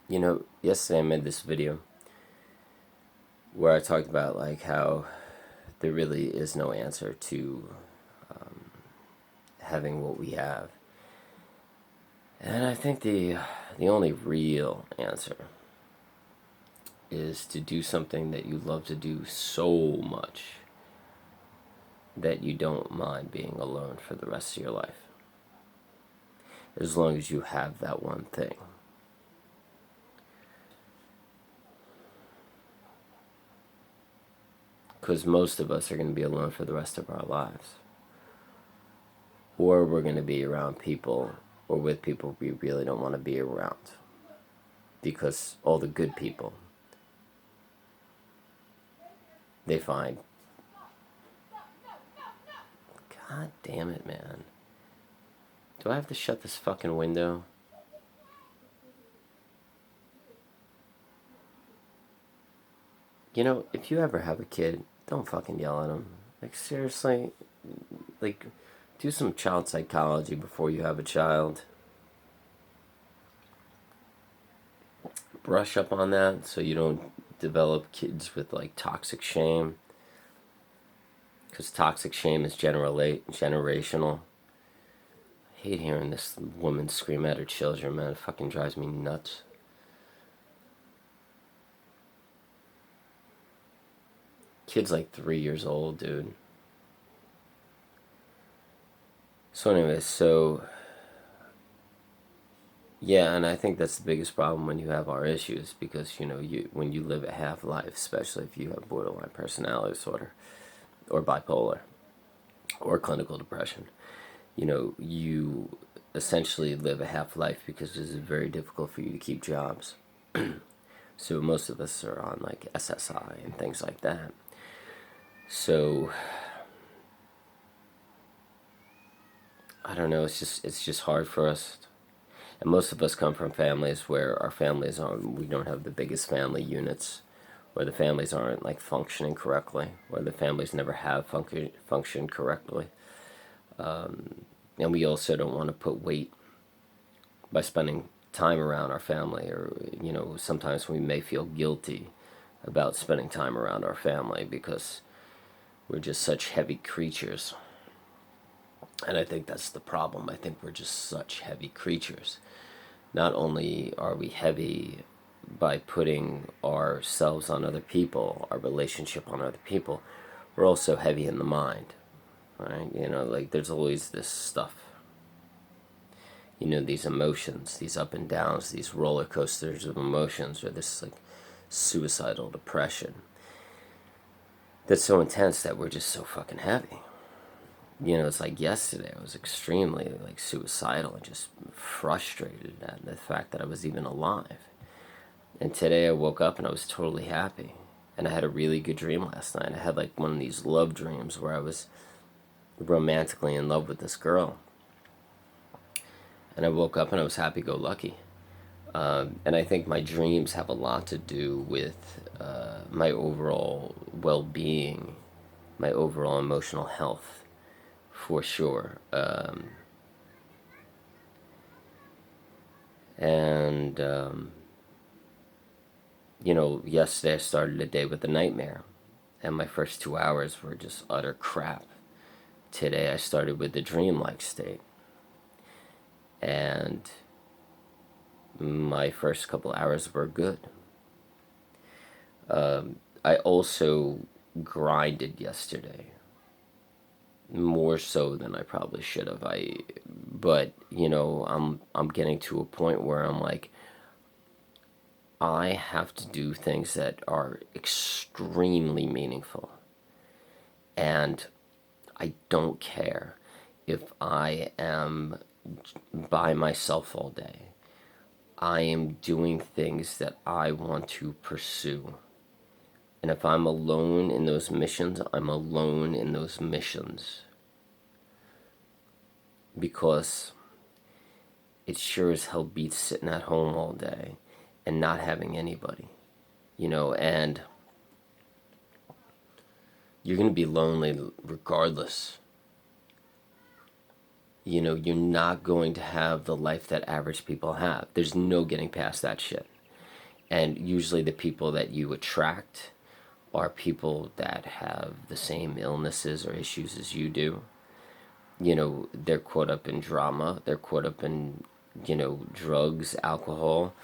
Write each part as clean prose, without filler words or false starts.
Yesterday I made this video where I talked about like how there really is no answer to having what we have. And I think the only real answer is to do something that you love to do so much that you don't mind being alone for the rest of your life. As long as you have that one thing. Because most of us are going to be alone for the rest of our lives. Or we're going to be around people or with people we really don't want to be around. Because all the good people, they find, God damn it, man. Do I have to shut this fucking window? If you ever have a kid, don't fucking yell at them. Like, seriously, like, do some child psychology before you have a child. Brush up on that so you don't develop kids with, like, toxic shame. Because toxic shame is generational. I hate hearing this woman scream at her children, man. It fucking drives me nuts. Kid's like 3 years old, dude. So anyways, yeah, and I think that's the biggest problem when you have our issues, because when you live a half life, especially if you have borderline personality disorder or bipolar or clinical depression, you essentially live a half life because it's very difficult for you to keep jobs. So most of us are on like SSI and things like that. So I don't know, it's just hard for us. And most of us come from families where our families we don't have the biggest family units, where the families aren't like functioning correctly, where the families never have functioned correctly. And we also don't want to put weight by spending time around our family, or sometimes we may feel guilty about spending time around our family because we're just such heavy creatures. And I think that's the problem. I think we're just such heavy creatures. Not only are we heavy by putting ourselves on other people, our relationship on other people, we're also heavy in the mind, right? Like there's always this stuff, these emotions, these up and downs, these roller coasters of emotions, or this like suicidal depression that's so intense that we're just so fucking heavy. It's like yesterday I was extremely like suicidal and just frustrated at the fact that I was even alive. And today I woke up and I was totally happy. And I had a really good dream last night. I had like one of these love dreams where I was romantically in love with this girl. And I woke up and I was happy-go-lucky. And I think my dreams have a lot to do with my overall well-being, my overall emotional health, for sure. Yesterday I started the day with a nightmare, and my first 2 hours were just utter crap. Today I started with the dreamlike state, and my first couple hours were good. I also grinded yesterday, more so than I probably should have. But I'm getting to a point where I'm like, I have to do things that are extremely meaningful, and I don't care if I am by myself all day. I am doing things that I want to pursue. And if I'm alone in those missions, I'm alone in those missions. Because it sure as hell beats sitting at home all day and not having anybody. And you're going to be lonely regardless. You're not going to have the life that average people have. There's no getting past that shit. And usually the people that you attract are people that have the same illnesses or issues as you do. You know, they're caught up in drama, they're caught up in, you know, drugs, alcohol.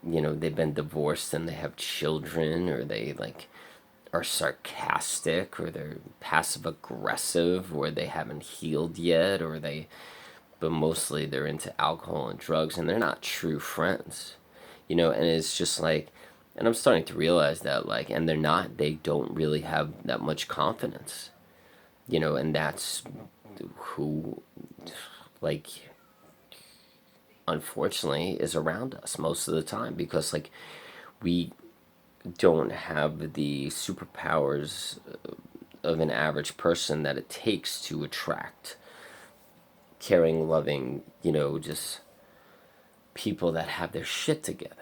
You know, they've been divorced and they have children, or they like are sarcastic, or they're passive aggressive, or they haven't healed yet, or they, but mostly they're into alcohol and drugs, and they're not true friends. You know, and it's just like, and I'm starting to realize that, like, and they're not, they don't really have that much confidence, you know, and that's who, like, unfortunately is around us most of the time, because, like, we don't have the superpowers of an average person that it takes to attract caring, loving, you know, just people that have their shit together.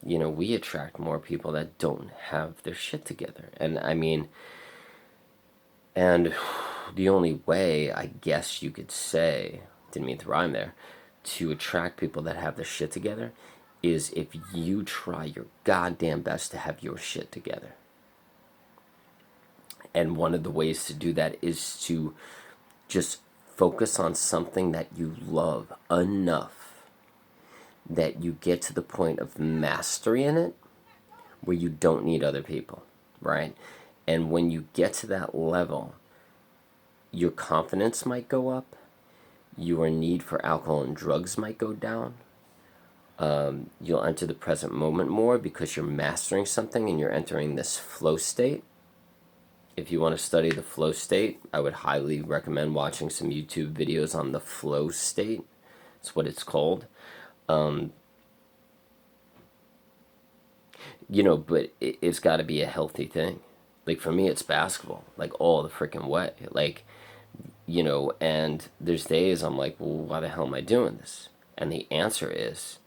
You know, we attract more people that don't have their shit together. And I mean, and the only way, I guess you could say, didn't mean to rhyme there, to attract people that have their shit together is if you try your goddamn best to have your shit together. And one of the ways to do that is to just focus on something that you love enough that you get to the point of mastery in it where you don't need other people, right? And when you get to that level, your confidence might go up, your need for alcohol and drugs might go down. You'll enter the present moment more because you're mastering something and you're entering this flow state. If you want to study the flow state, I would highly recommend watching some YouTube videos on the flow state. That's what it's called. You know, but it's got to be a healthy thing. Like, for me, it's basketball, like, all the freaking way. Like, you know, and there's days I'm like, well, why the hell am I doing this? And the answer is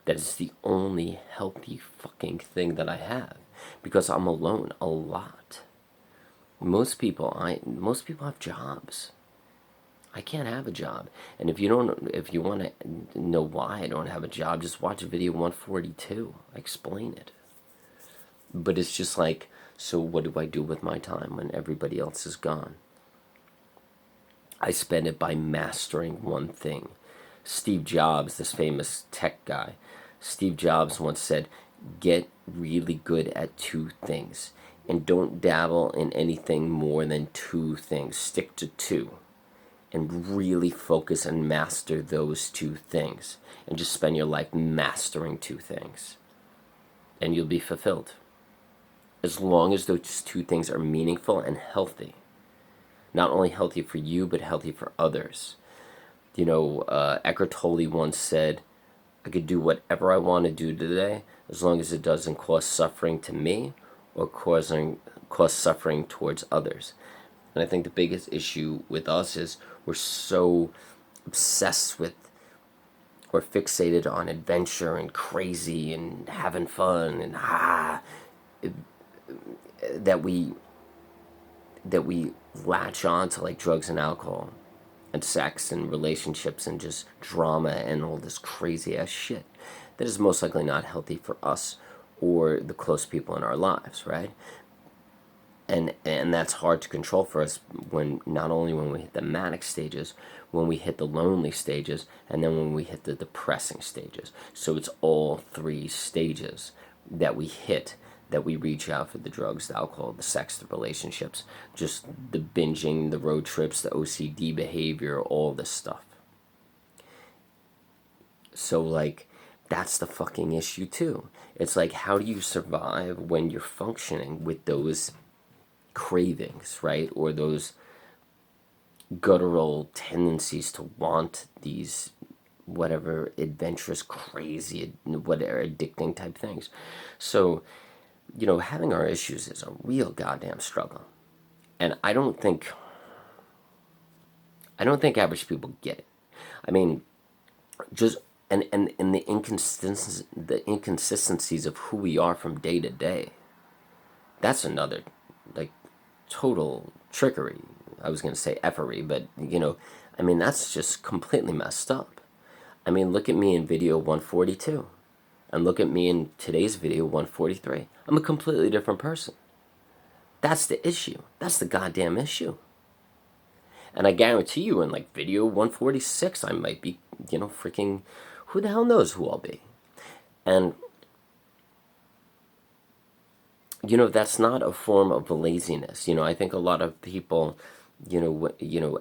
that it's the only healthy fucking thing that I have, because I'm alone a lot. Most people have jobs. I can't have a job. And if you want to know why I don't have a job, just watch video 142. I explain it. But it's just like, so what do I do with my time when everybody else is gone? I spend it by mastering one thing. Steve Jobs, this famous tech guy, Steve Jobs once said, get really good at two things and don't dabble in anything more than two things. Stick to two and really focus and master those two things, and just spend your life mastering two things, and you'll be fulfilled. As long as those two things are meaningful and healthy. Not only healthy for you, but healthy for others. You know, Eckhart Tolle once said, I could do whatever I want to do today as long as it doesn't cause suffering to me or cause suffering towards others. And I think the biggest issue with us is we're so obsessed with, or fixated on adventure and crazy and having fun and that we latch on to, like, drugs and alcohol and sex and relationships and just drama and all this crazy ass shit that is most likely not healthy for us or the close people in our lives, right? And that's hard to control for us, when not only when we hit the manic stages, when we hit the lonely stages, and then when we hit the depressing stages. So it's all three stages that we hit, that we reach out for the drugs, the alcohol, the sex, the relationships, just the binging, the road trips, the OCD behavior, all this stuff. So, like, that's the fucking issue too. It's like, how do you survive when you're functioning with those cravings, right? Or those guttural tendencies to want these whatever adventurous, crazy, whatever addicting type things. So, you know, having our issues is a real goddamn struggle. And I don't think average people get it. I mean, just and the inconsistencies of who we are from day to day. That's another, like, total trickery. I was going to say effery, but, you know, I mean, that's just completely messed up. I mean, look at me in video 142. and look at me in today's video 143. I'm a completely different person. That's the issue. That's the goddamn issue. And I guarantee you in like video 146, I might be, freaking, who the hell knows who I'll be. And, that's not a form of laziness. I think a lot of people,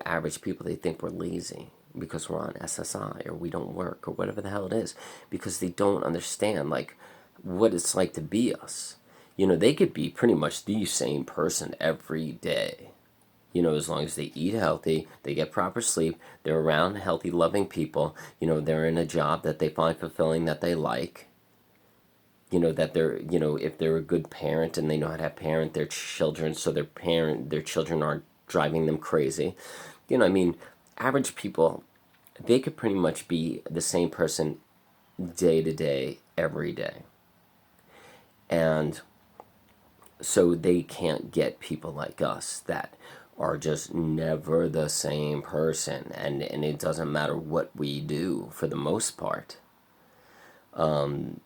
average people, they think we're lazy because we're on SSI or we don't work or whatever the hell it is, because they don't understand like what it's like to be us. They could be pretty much the same person every day. As long as they eat healthy, they get proper sleep, they're around healthy, loving people, they're in a job that they find fulfilling, that they like, that they're, if they're a good parent and they know how to parent their children so their children aren't driving them crazy. Average people, they could pretty much be the same person day to day, every day. And so they can't get people like us that are just never the same person, and it doesn't matter what we do for the most part. And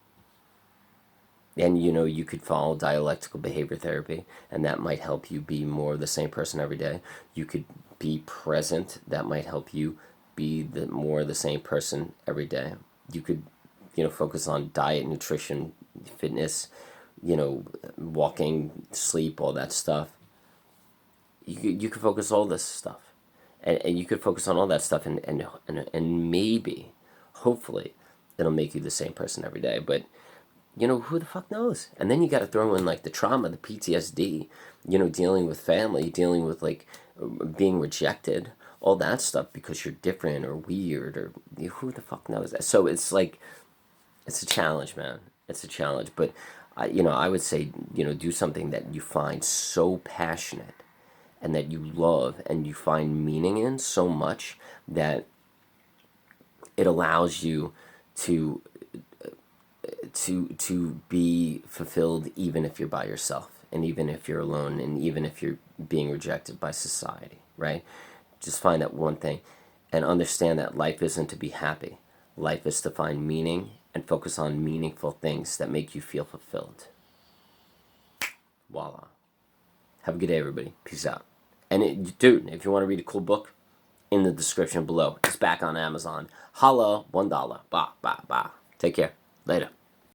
you could follow dialectical behavior therapy, and that might help you be more the same person every day. You could be present, that might help you be more the same person every day. You could focus on diet, nutrition, fitness, walking, sleep, all that stuff. You could focus all this stuff, and you could focus on all that stuff, and maybe, hopefully, it'll make you the same person every day. But who the fuck knows? And then you got to throw in like the trauma, the PTSD, dealing with family, dealing with like being rejected, all that stuff because you're different or weird, or who the fuck knows? So it's like, it's a challenge, man. It's a challenge. But I would say, do something that you find so passionate and that you love and you find meaning in so much that it allows you to be fulfilled, even if you're by yourself, and even if you're alone, and even if you're being rejected by society, right? Just find that one thing and understand that life isn't to be happy. Life is to find meaning and focus on meaningful things that make you feel fulfilled. Voila. Have a good day, everybody. Peace out. And dude, if you want to read a cool book, in the description below. It's back on Amazon. Holla, $1. Bah, bah, bah. Take care. Later.